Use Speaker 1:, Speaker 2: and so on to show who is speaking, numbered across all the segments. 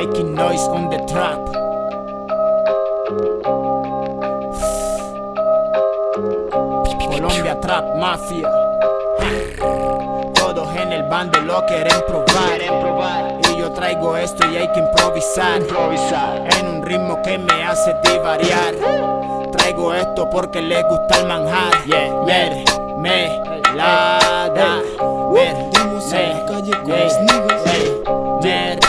Speaker 1: making noise on the trap. Colombia Trap Mafia. Todos en el bando lo quieren probar. Y yo traigo esto y hay que improvisar. En un ritmo que me hace divariar. Traigo esto porque le gusta el manjar. Mermelada.
Speaker 2: Vendemos en la calle con los niggas.
Speaker 1: Mermelada.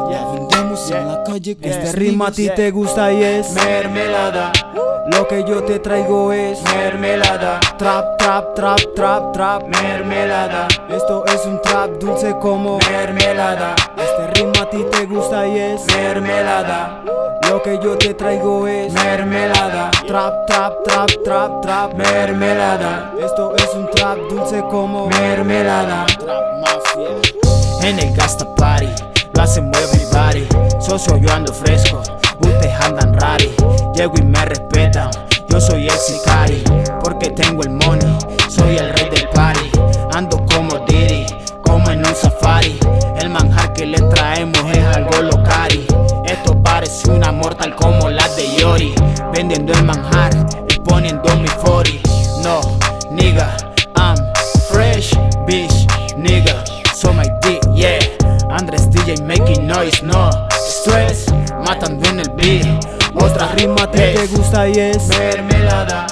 Speaker 2: Vendemos en la calle con
Speaker 3: Este
Speaker 2: los
Speaker 3: ritmo a ti te gusta y es
Speaker 1: Mermelada.
Speaker 3: lo que yo te traigo es
Speaker 1: Mermelada.
Speaker 3: trap, trap, trap, trap, trap.
Speaker 1: Mermelada.
Speaker 3: Esto es un trap dulce como
Speaker 1: Mermelada.
Speaker 3: este ritmo a ti te gusta y es
Speaker 1: Mermelada.
Speaker 3: lo que yo te traigo es
Speaker 1: Mermelada.
Speaker 3: trap, trap, trap, trap, trap.
Speaker 1: Mermelada.
Speaker 3: Esto es un trap dulce como
Speaker 1: Mermelada.
Speaker 3: Trap Mafia.
Speaker 1: En el Gasta Party lo hacemos everybody. Socio, yo ando fresco, ustedes andan rari. Llego y me respetan, yo soy el sicari. Porque tengo el money, soy el rey del party. Ando como Diddy, como en un safari. El manjar que le traemos es algo locari. Esto parece una mortal como la de Yori. Vendiendo el manjar y poniendo mi 40. No, nigga, I'm fresh, bitch, nigga. So my dick, yeah. Andrés DJ making noise, no stress. Matando en el beat. Otra
Speaker 3: Ritmo a ti te gusta y es
Speaker 1: mermelada.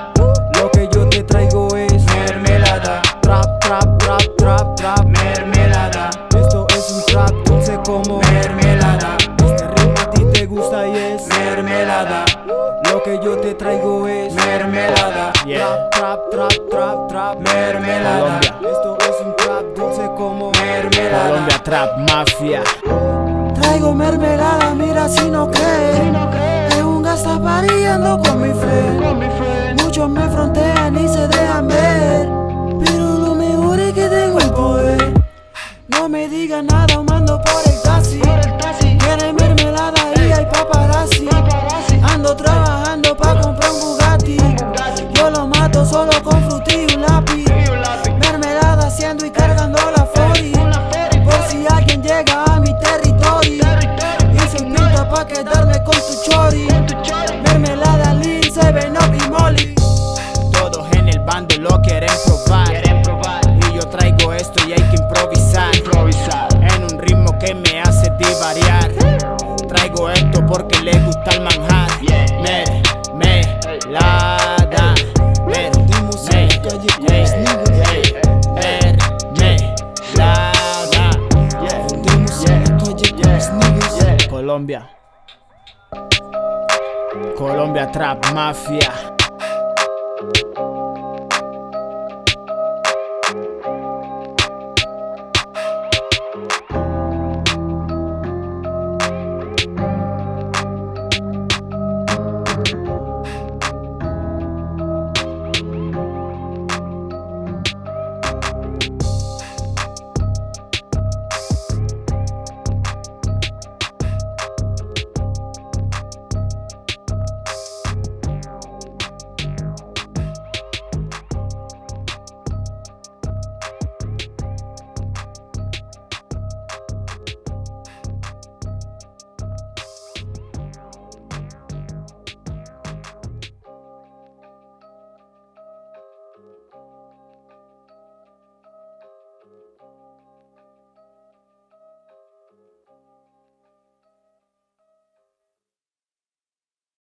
Speaker 3: lo que yo te traigo es
Speaker 1: Mermelada.
Speaker 3: trap, trap, trap, trap, trap.
Speaker 1: Mermelada.
Speaker 3: Esto es un trap dulce como
Speaker 1: Mermelada.
Speaker 3: este ritmo a ti te gusta y es
Speaker 1: Mermelada.
Speaker 3: lo que yo te traigo es
Speaker 1: Mermelada.
Speaker 3: trap, trap, trap, trap, trap.
Speaker 1: Mermelada.
Speaker 3: Esto es un trap dulce como
Speaker 1: Mermelada. Colombia Trap Mafia.
Speaker 3: Traigo mermelada, mira si no crees. En un Gasta Party ando con mi friend. Muchos me frontean y se dejan ver, pero lo mejor es que tengo el poder. No me digan nada, mando por el taxi. Tiene mermelada y hay paparazzi. Ando trabajando pa' comprar un Bugatti. Yo lo mato solo con frutí y un lápiz. Mermelada haciendo y cargando la 40. Por si alguien llega a mi territorio y soy pinta pa' quedarme con tu chori. Mermelada, Lean, 7up y Molly.
Speaker 1: Todos en el bando lo quieren probar. Y yo traigo esto y hay que improvisar. En un ritmo que me hace divariar. Traigo esto porque le gusta el manjar. Mermelada.
Speaker 2: Vendemos en la calle con los niggas.
Speaker 1: Mermelada.
Speaker 2: Vendemos en la calle con los niggas.
Speaker 1: Colombia Trap Mafia.